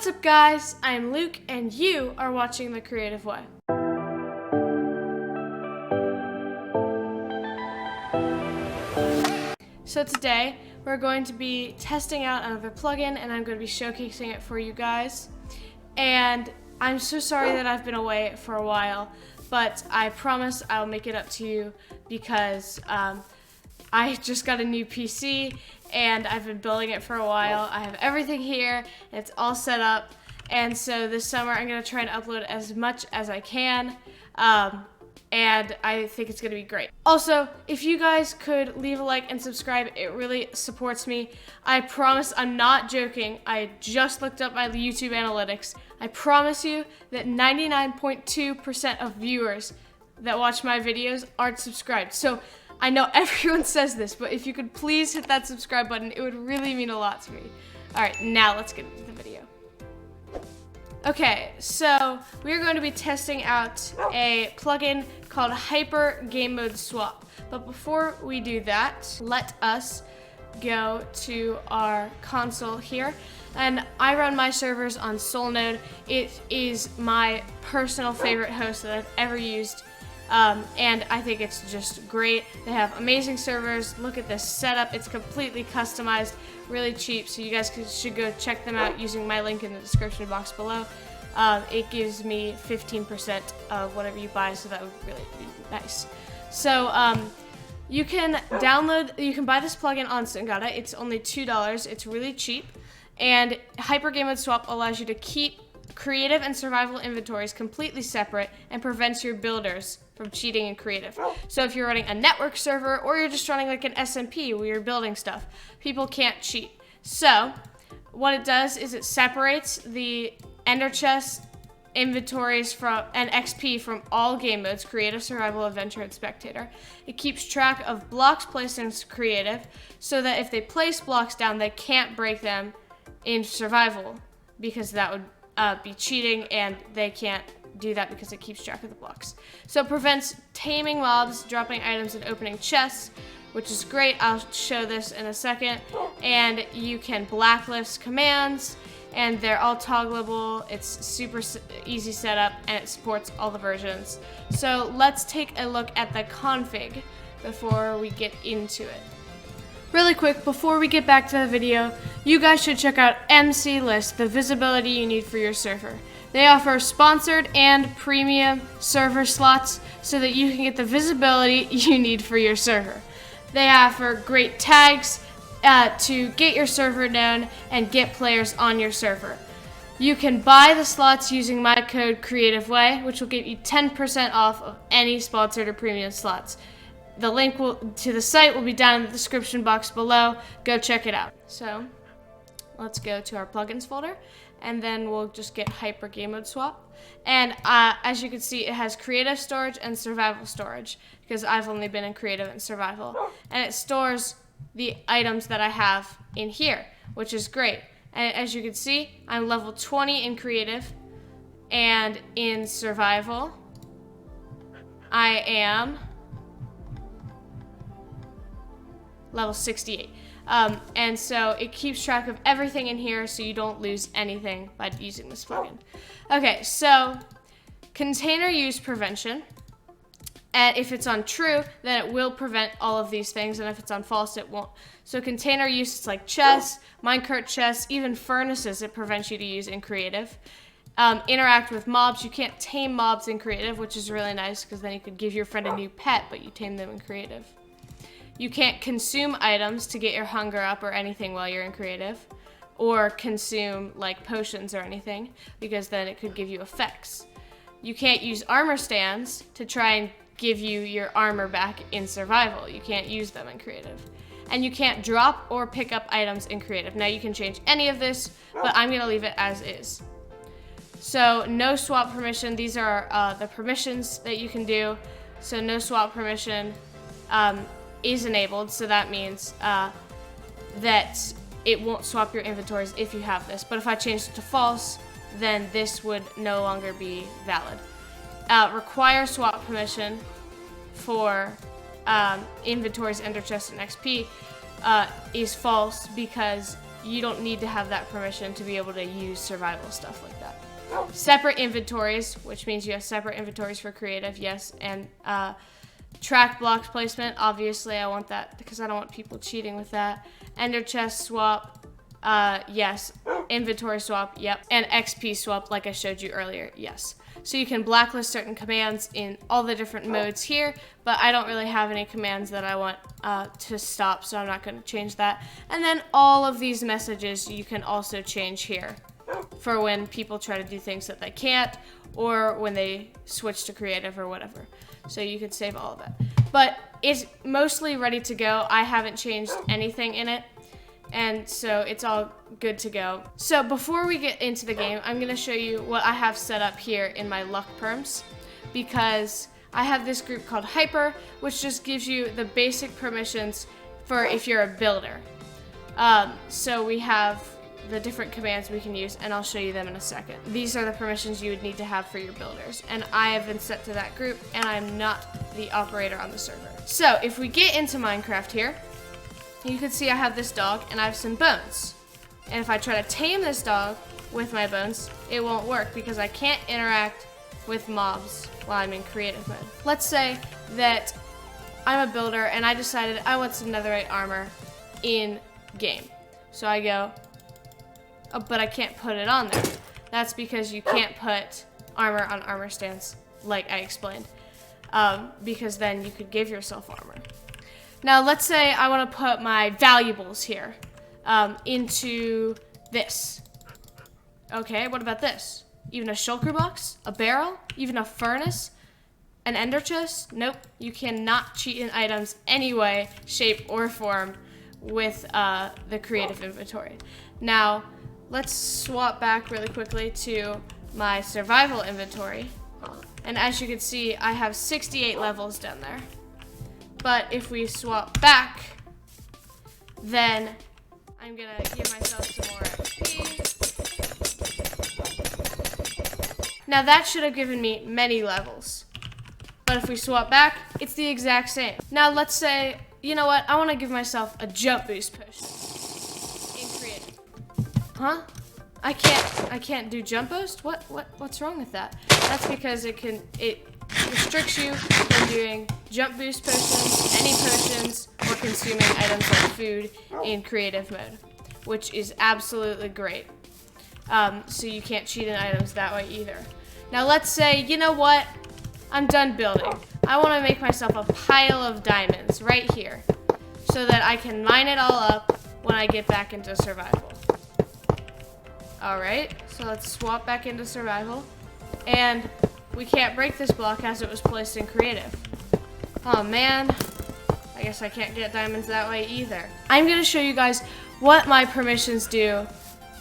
What's up guys, I am Luke and you are watching The Creative Way. So today we're going to be testing out another plugin and I'm going to be showcasing it for you guys. And I'm so sorry that I've been away for a while, but I promise I'll make it up to you because I just got a new PC and I've been building it for a while. I have everything here, it's all set up, and so this summer I'm gonna try and upload as much as I can, and I think it's gonna be great. Also, if you guys could leave a like and subscribe, it really supports me. I promise I'm not joking. I just looked up my YouTube analytics. I promise you that 99.2% of viewers that watch my videos aren't subscribed. So I know everyone says this, but if you could please hit that subscribe button, it would really mean a lot to me. All right, now let's get into the video. Okay, so we're going to be testing out a plugin called HyperGamemodeSwap. But before we do that, let us go to our console here. And I run my servers on SoulNode. It is my personal favorite host that I've ever used. And I think it's just great. They have amazing servers. Look at this setup. It's completely customized, really cheap, so you guys should go check them out using my link in the description box below. It gives me 15% of whatever you buy, so that would really be nice. So you can buy this plugin on Songoda. It's only $2. It's really cheap. And HyperGamemodeSwap allows you to keep creative and survival inventories completely separate and prevents your builders from cheating in creative. So if you're running a network server or you're just running like an SMP where you're building stuff, people can't cheat. So what it does is it separates the ender chest inventories and XP from all game modes: creative, survival, adventure, and spectator. It keeps track of blocks placed in creative so that if they place blocks down, they can't break them in survival because that would be cheating, and they can't do that because it keeps track of the blocks. So it prevents taming mobs, dropping items, and opening chests, which is great. I'll show this in a second. And you can blacklist commands, and they're all toggleable. It's super easy setup, and it supports all the versions. So let's take a look at the config before we get into it. Really quick, before we get back to the video, you guys should check out MC List, the visibility you need for your server. They offer sponsored and premium server slots so that you can get the visibility you need for your server. They offer great tags to get your server known and get players on your server. You can buy the slots using my code CreativeWay, which will get you 10% off of any sponsored or premium slots. The link to the site will be down in the description box below. Go check it out. So let's go to our plugins folder, and then we'll just get HyperGamemodeSwap. And as you can see, it has creative storage and survival storage because I've only been in creative and survival. And it stores the items that I have in here, which is great. And as you can see, I'm level 20 in creative, and in survival, I am level 68. And so it keeps track of everything in here so you don't lose anything by using this plugin. Okay, so container use prevention. And if it's on true, then it will prevent all of these things, and if it's on false, it won't. So container use, it's like chests, minecart chests, even furnaces, it prevents you to use in creative. Interact with mobs. You can't tame mobs in creative, which is really nice because then you could give your friend a new pet, but you tame them in creative. You can't consume items to get your hunger up or anything while you're in creative, or consume like potions or anything, because then it could give you effects. You can't use armor stands to try and give you your armor back in survival. You can't use them in creative. And you can't drop or pick up items in creative. Now you can change any of this, but I'm gonna leave it as is. So no swap permission. These are the permissions that you can do. So no swap permission is enabled, so that means that it won't swap your inventories if you have this. But if I change it to false, then this would no longer be valid. Require swap permission for inventories, ender chest, and XP is false because you don't need to have that permission to be able to use survival stuff like that. Separate inventories, which means you have separate inventories for creative, yes, and track blocks placement, obviously I want that because I don't want people cheating with that. Ender chest swap, yes. Inventory swap, yep. And XP swap, like I showed you earlier, yes. So you can blacklist certain commands in all the different modes here, but I don't really have any commands that I want to stop, so I'm not going to change that. And then all of these messages you can also change here for when people try to do things that they can't, or when they switch to creative or whatever. So you could save all of that. But it's mostly ready to go. I haven't changed anything in it, and so it's all good to go. So before we get into the game, I'm gonna show you what I have set up here in my luck perms, because I have this group called Hyper, which just gives you the basic permissions for if you're a builder. So we have the different commands we can use, and I'll show you them in a second. These are the permissions you would need to have for your builders, and I have been set to that group, and I'm not the operator on the server. So if we get into Minecraft here, you can see I have this dog, and I have some bones. And if I try to tame this dog with my bones, it won't work because I can't interact with mobs while I'm in creative mode. Let's say that I'm a builder, and I decided I want some netherite armor in game. So I go, oh, but I can't put it on there. That's because you can't put armor on armor stands, like I explained, because then you could give yourself armor. Now let's say I want to put my valuables here into this. Okay, what about this? Even a shulker box, a barrel, even a furnace, an ender chest? Nope, you cannot cheat in items any way, shape, or form with the creative inventory. Now, let's swap back really quickly to my survival inventory. And as you can see, I have 68 levels down there. But if we swap back, then I'm gonna give myself some more XP. Now that should have given me many levels. But if we swap back, it's the exact same. Now let's say, you know what, I wanna give myself a jump boost potion in creative. Huh? I can't do jump boost? What's wrong with that? That's because it restricts you from doing jump boost potions, any potions, or consuming items like food in creative mode, which is absolutely great. So you can't cheat in items that way either. Now let's say, you know what? I'm done building. I want to make myself a pile of diamonds right here so that I can mine it all up when I get back into survival. Alright, so let's swap back into survival. And we can't break this block as it was placed in creative. Oh man, I guess I can't get diamonds that way either. I'm gonna show you guys what my permissions do,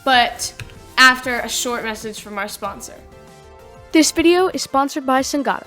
but after a short message from our sponsor. This video is sponsored by Songoda.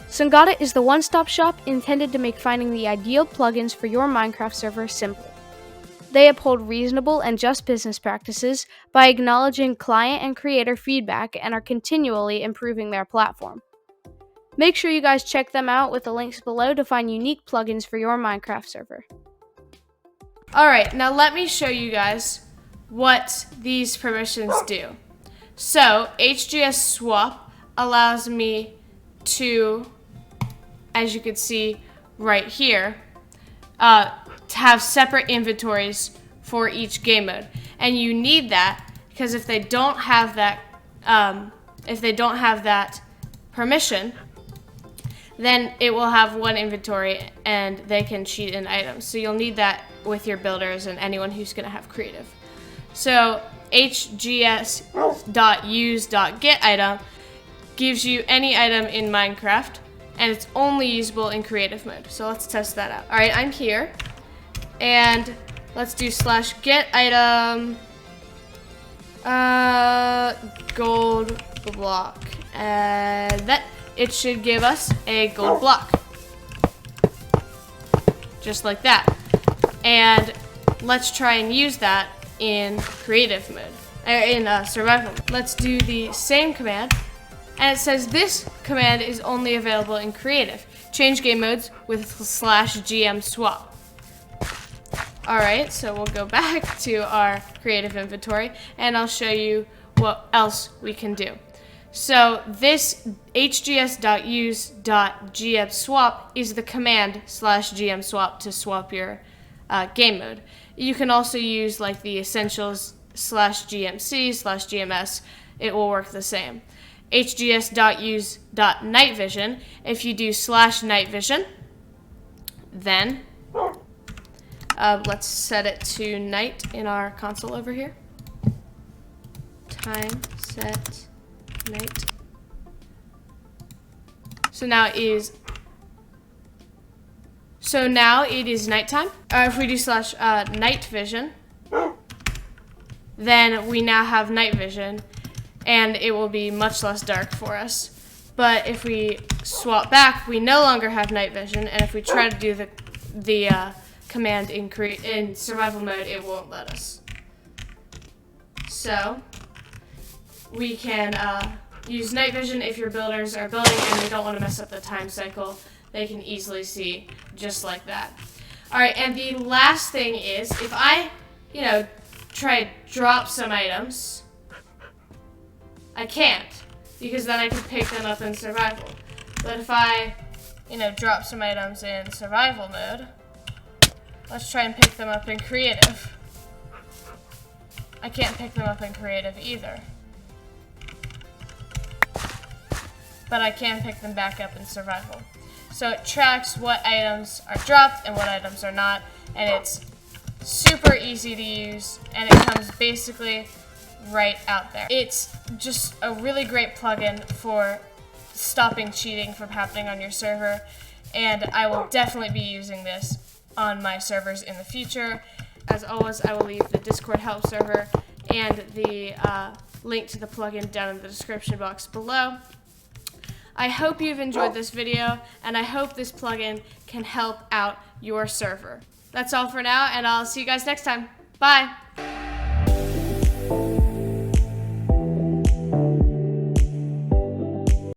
Songoda is the one-stop shop intended to make finding the ideal plugins for your Minecraft server simple. They uphold reasonable and just business practices by acknowledging client and creator feedback and are continually improving their platform. Make sure you guys check them out with the links below to find unique plugins for your Minecraft server. Alright, now let me show you guys what these permissions do. So, HGS swap allows me to, as you can see right here, to have separate inventories for each game mode. And you need that because if they don't have that permission, then it will have one inventory and they can cheat in items. So you'll need that with your builders and anyone who's gonna have creative. So hgs.use.getItem gives you any item in Minecraft, and it's only usable in creative mode. So let's test that out. All right, I'm here, and let's do /getItem gold block, and that it should give us a gold block, just like that. And let's try and use that in creative mode, in survival. Let's do the same command, and it says this command is only available in creative. Change game modes with /GM swap. All right, so we'll go back to our creative inventory and I'll show you what else we can do. So this hgs.use.gmswap is the command /gmswap to swap your game mode. You can also use like the essentials /gmc/gms. It will work the same. hgs.use.nightvision. If you do /nightvision, then let's set it to night in our console over here. Time set night. So now it is nighttime. If we do /night vision, then we now have night vision, and it will be much less dark for us. But if we swap back, we no longer have night vision, and if we try to do the command in survival mode, it won't let us. So we can use night vision if your builders are building and they don't want to mess up the time cycle. They can easily see just like that. All right, and the last thing is if I, try to drop some items, I can't, because then I can pick them up in survival. But if I, drop some items in survival mode, let's try and pick them up in creative. I can't pick them up in creative either. But I can pick them back up in survival. So it tracks what items are dropped and what items are not, and it's super easy to use, and it comes basically right out there. It's just a really great plugin for stopping cheating from happening on your server, and I will definitely be using this on my servers in the future. As always, I will leave the Discord help server and the link to the plugin down in the description box below. I hope you've enjoyed this video, and I hope this plugin can help out your server. That's all for now, and I'll see you guys next time. Bye!